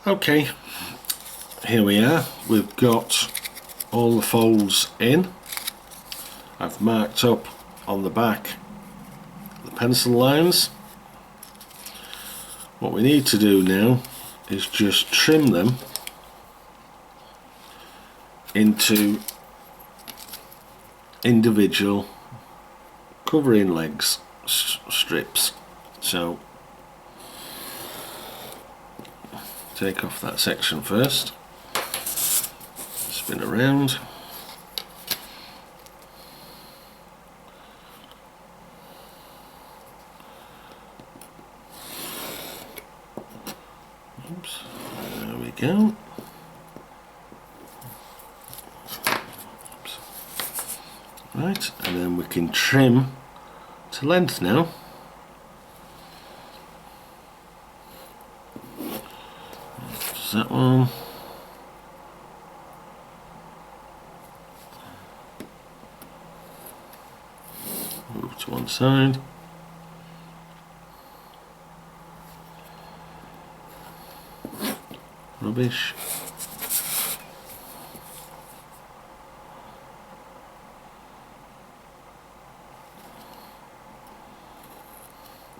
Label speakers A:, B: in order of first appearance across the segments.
A: Okay, here we are. We've got all the folds in. I've marked up on the back the pencil lines. What we need to do now is just trim them into individual covering legs strips. So take off that section first, spin around, oops, there we go. Oops. Right, and then we can trim to length now. There's that one. Move to one side. Rubbish.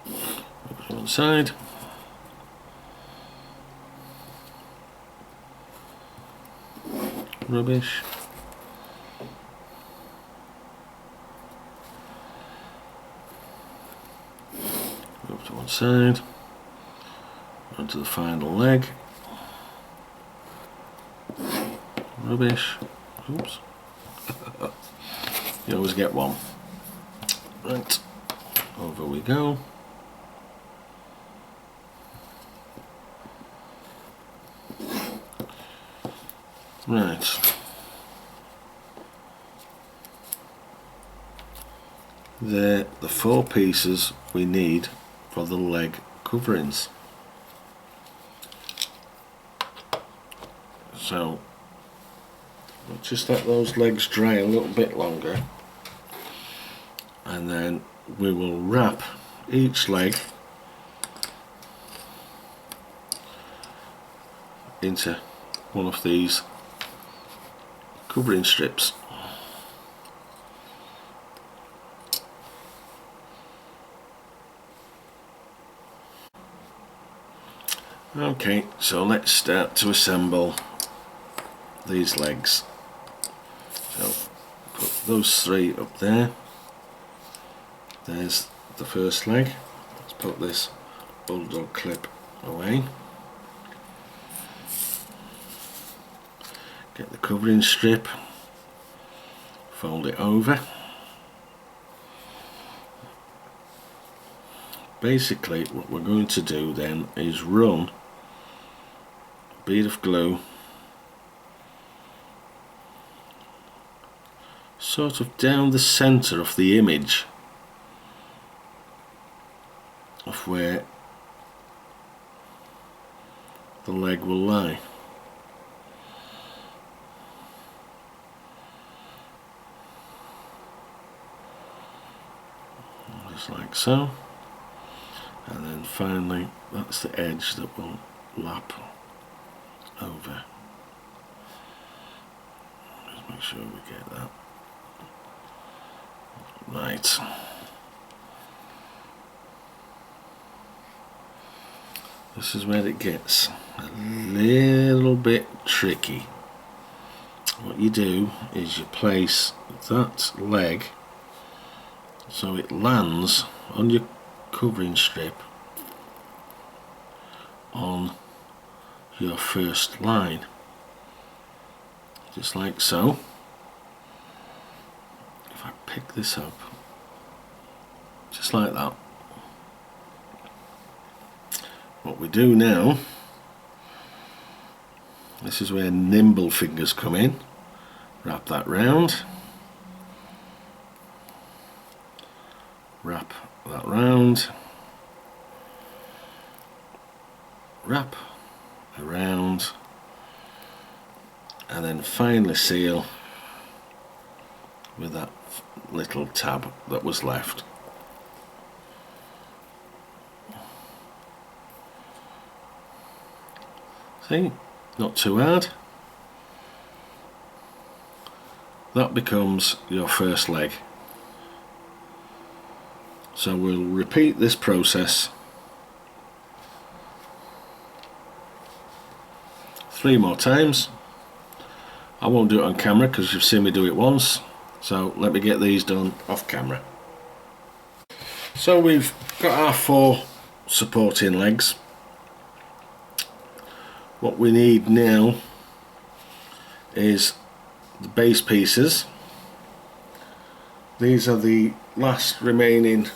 A: Move to one side. Rubbish. Move to one side. Onto the final leg. Rubbish. Oops. You always get one. Right. Over we go. Right. They're the 4 pieces we need for the leg coverings. So we'll just let those legs dry a little bit longer, and then we will wrap each leg into one of these covering strips. Okay, so let's start to assemble these legs. So put those 3 up there. There's the first leg. Let's put this bulldog clip away. Get the covering strip, fold it over. Basically what we're going to do then is run a bead of glue sort of down the centre of the image of where the leg will lie. Just like so. And then finally that's the edge that will lap over. Just make sure we get that. Right. This is where it gets a little bit tricky. What you do is you place that leg so it lands on your covering strip on your first line, just like so. If I pick this up just like that, what we do now, this is where nimble fingers come in. Wrap that round, wrap that round, wrap around, and then finally seal with that little tab that was left. See, not too hard. That becomes your first leg. So we'll repeat this process 3 more times. I won't do it on camera because you've seen me do it once, so let me get these done off camera. So we've got our 4 supporting legs. What we need now is the base pieces. These are the last remaining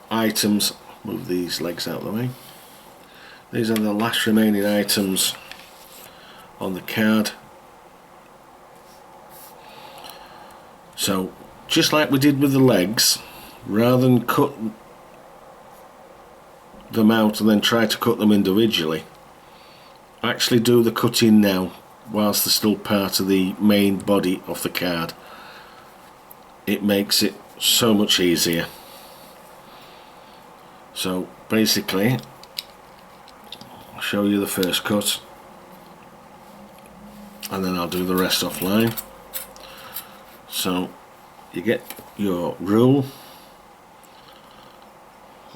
A: items. Move these legs out of the way. These are the last remaining items on the card. So just like we did with the legs, rather than cut them out and then try to cut them individually, actually do the cutting now whilst they're still part of the main body of the card. It makes it so much easier. So basically, I'll show you the first cut and then I'll do the rest offline. So you get your rule,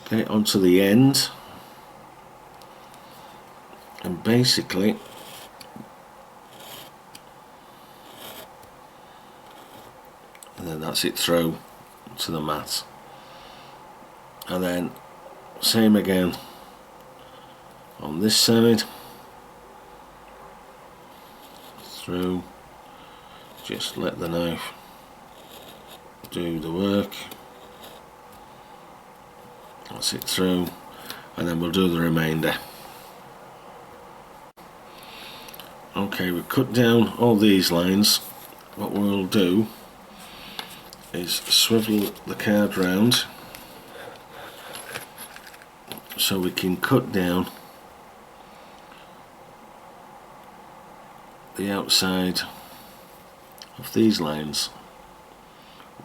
A: get it onto the end, and basically and then that's it through to the mat. And then same again on this side, through, just let the knife do the work, that's it through, and then we'll do the remainder. Okay, we've cut down all these lines. What we'll do is swivel the card round so we can cut down the outside of these lines.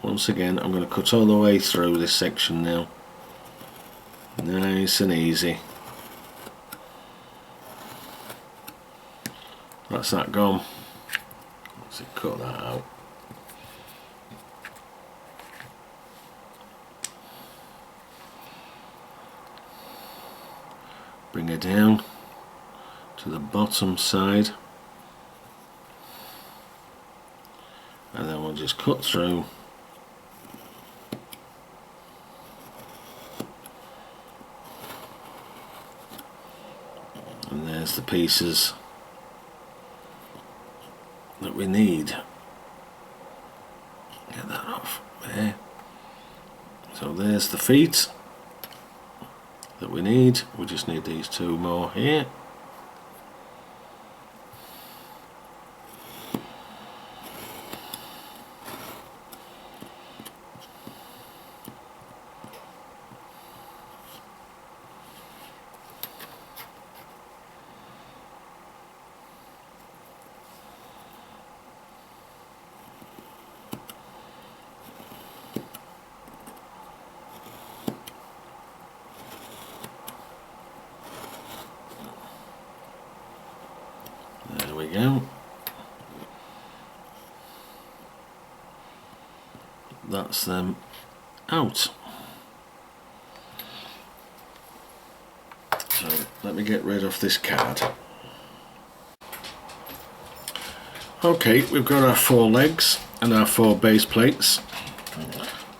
A: Once again, I'm going to cut all the way through this section now, nice and easy. That's that gone. Let's cut that out. Bring it down to the bottom side, and then we'll just cut through and there's the pieces that we need. Get that off there. So there's the feet that we need. We just need these 2 more here. There we go. That's them out. So let me get rid of this card. Okay, we've got our 4 legs and our 4 base plates.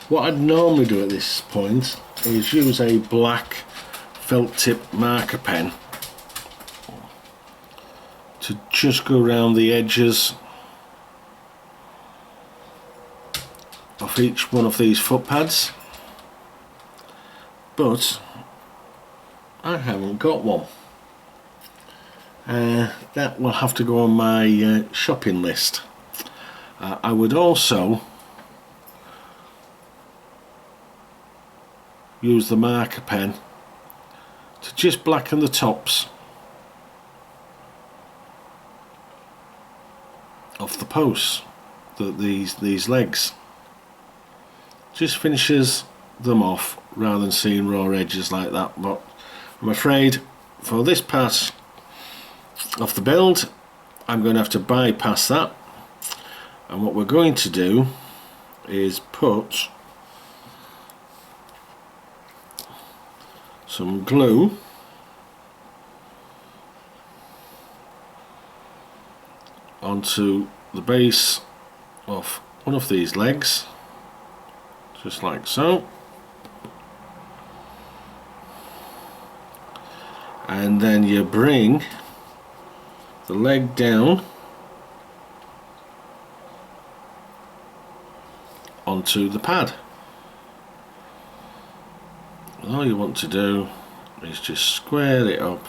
A: What I'd normally do at this point is use a black felt tip marker pen to just go around the edges of each one of these foot pads, but I haven't got one. That will have to go on my shopping list. I would also use the marker pen to just blacken the tops of the posts, these legs. Just finishes them off rather than seeing raw edges like that. But I'm afraid for this part of the build, I'm going to have to bypass that, and what we're going to do is put some glue onto the base of one of these legs, just like so, and then you bring the leg down onto the pad. All you want to do is just square it up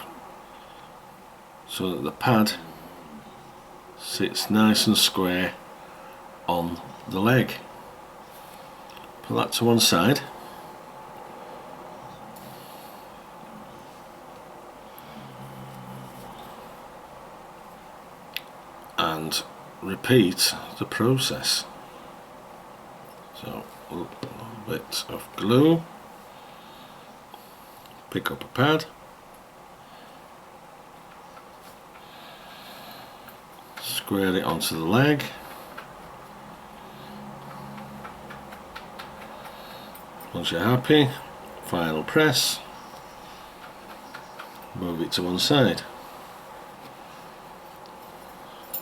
A: so that the pad sits nice and square on the leg. Put that to one side. And repeat the process. So a little bit of glue, pick up a pad, square it onto the leg, once you're happy, final press, move it to one side.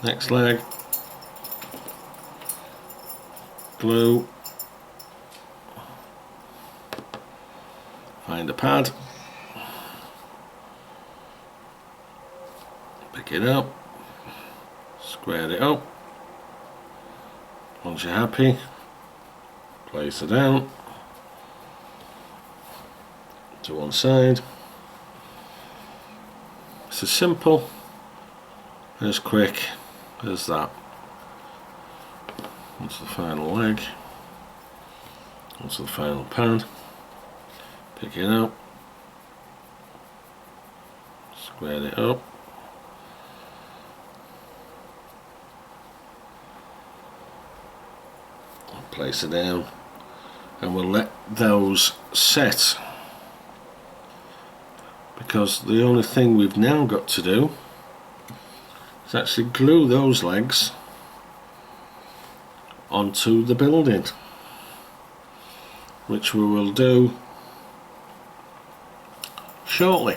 A: Next leg, glue, find a pad, pick it up, square it up, once you're happy, place it down to one side. It's as simple and as quick as that. Onto the final leg, onto the final pad, pick it up, square it up, place it down, and we'll let those set, because the only thing we've now got to do is actually glue those legs onto the building, which we will do shortly.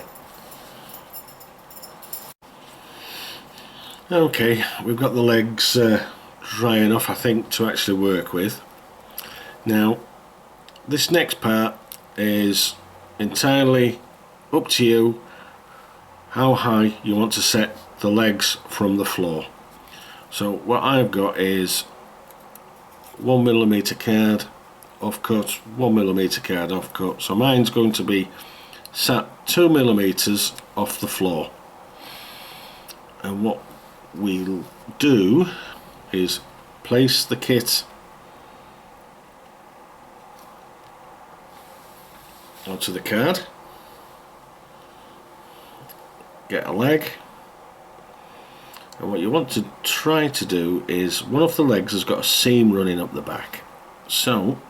A: Okay, we've got the legs dry enough, I think, to actually work with. Now this next part is entirely up to you how high you want to set the legs from the floor. So what I've got is 1mm card off cut, 1mm card off cut, so mine's going to be sat 2mm off the floor. And what we'll do is place the kit onto the card, get a leg, and what you want to try to do is one of the legs has got a seam running up the back, so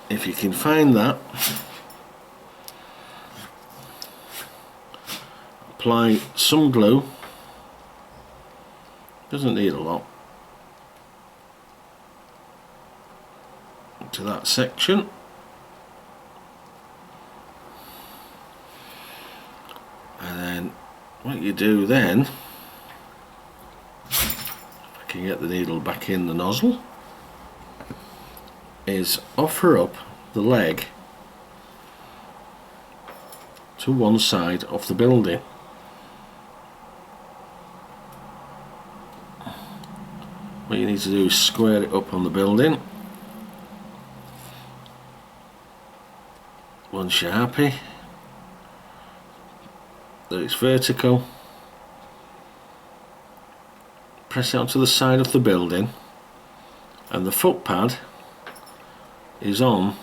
A: if you can find that, apply some glue, doesn't need a lot, to that section, and then what you do then, if I can get the needle back in the nozzle, is offer up the leg to one side of the building. What you need to do is square it up on the building. Once you're happy that it's vertical, press it onto the side of the building, and the foot pad is on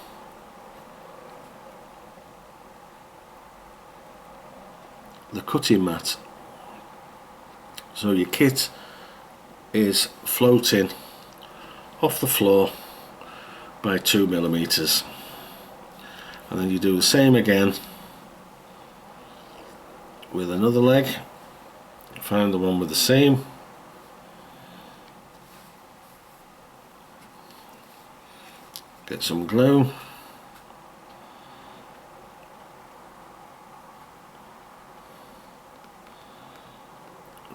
A: the cutting mat, so your kit is floating off the floor by 2mm, and then you do the same again with another leg, find the one with the seam, get some glue,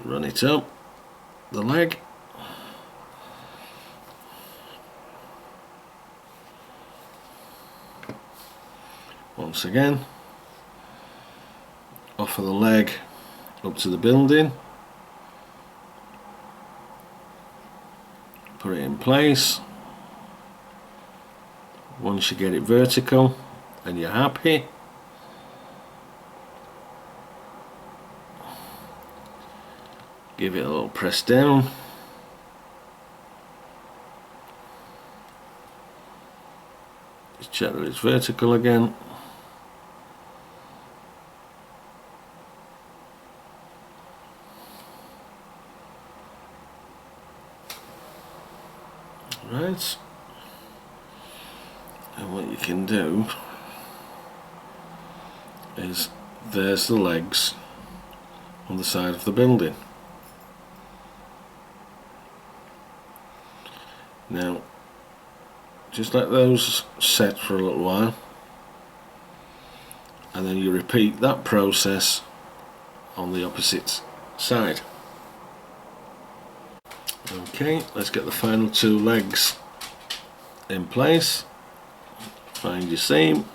A: run it up the leg, once again offer the leg up to the building, put it in place. Once you get it vertical and you're happy, give it a little press down, just check that it's vertical again. Right, and what you can do is, there's the legs on the side of the building. Now just let those set for a little while, and then you repeat that process on the opposite side. Okay, let's get the final two legs in place. Find your seam,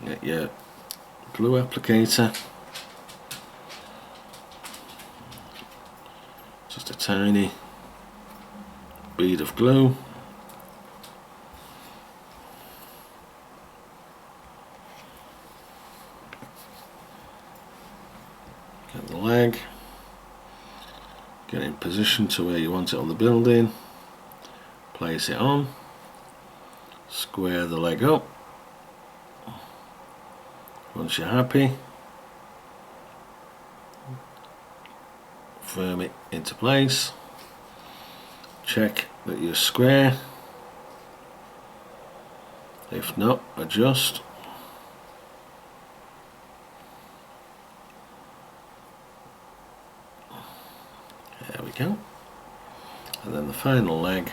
A: get your glue applicator, just a tiny bead of glue, get the leg, get it in position to where you want it on the building, place it on, square the leg up. Once you're happy, firm it into place, check that you're square, if not, adjust. There we go. And then the final leg,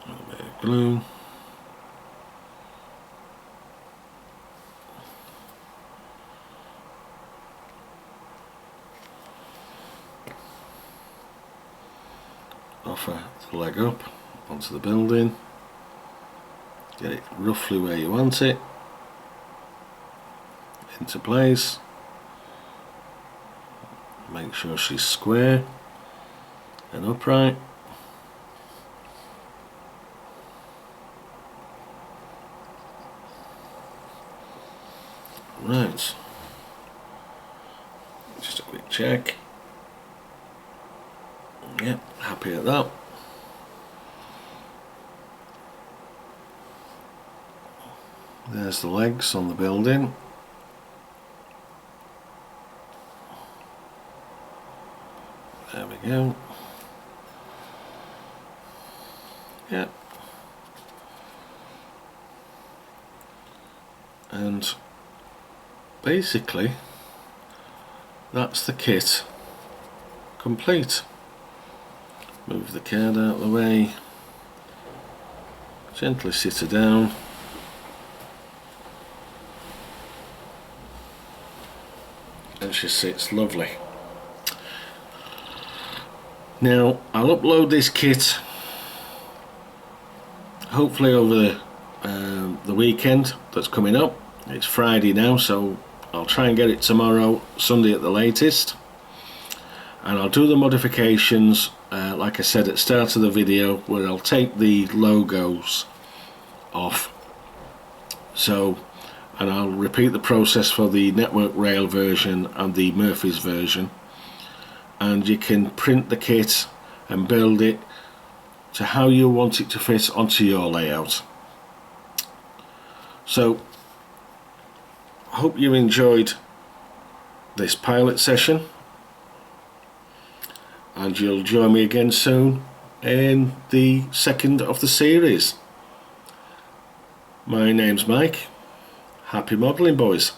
A: a little bit of glue, offer the leg up onto the building, get it roughly where you want it, into place, make sure she's square and upright. Right, just a quick check. Yep, happy at that. There's the legs on the building. There we go. Yep. And basically that's the kit complete. Move the card out of the way, gently sit her down, and she sits lovely. Now I'll upload this kit hopefully over the weekend that's coming up. It's Friday now, so I'll try and get it tomorrow, Sunday at the latest, and I'll do the modifications like I said at the start of the video, where I'll take the logos off, so, and I'll repeat the process for the Network Rail version and the Murphy's version, and you can print the kit and build it to how you want it to fit onto your layout. So hope you enjoyed this pilot session, and you'll join me again soon in the second of the series. My name's Mike. Happy modelling, boys.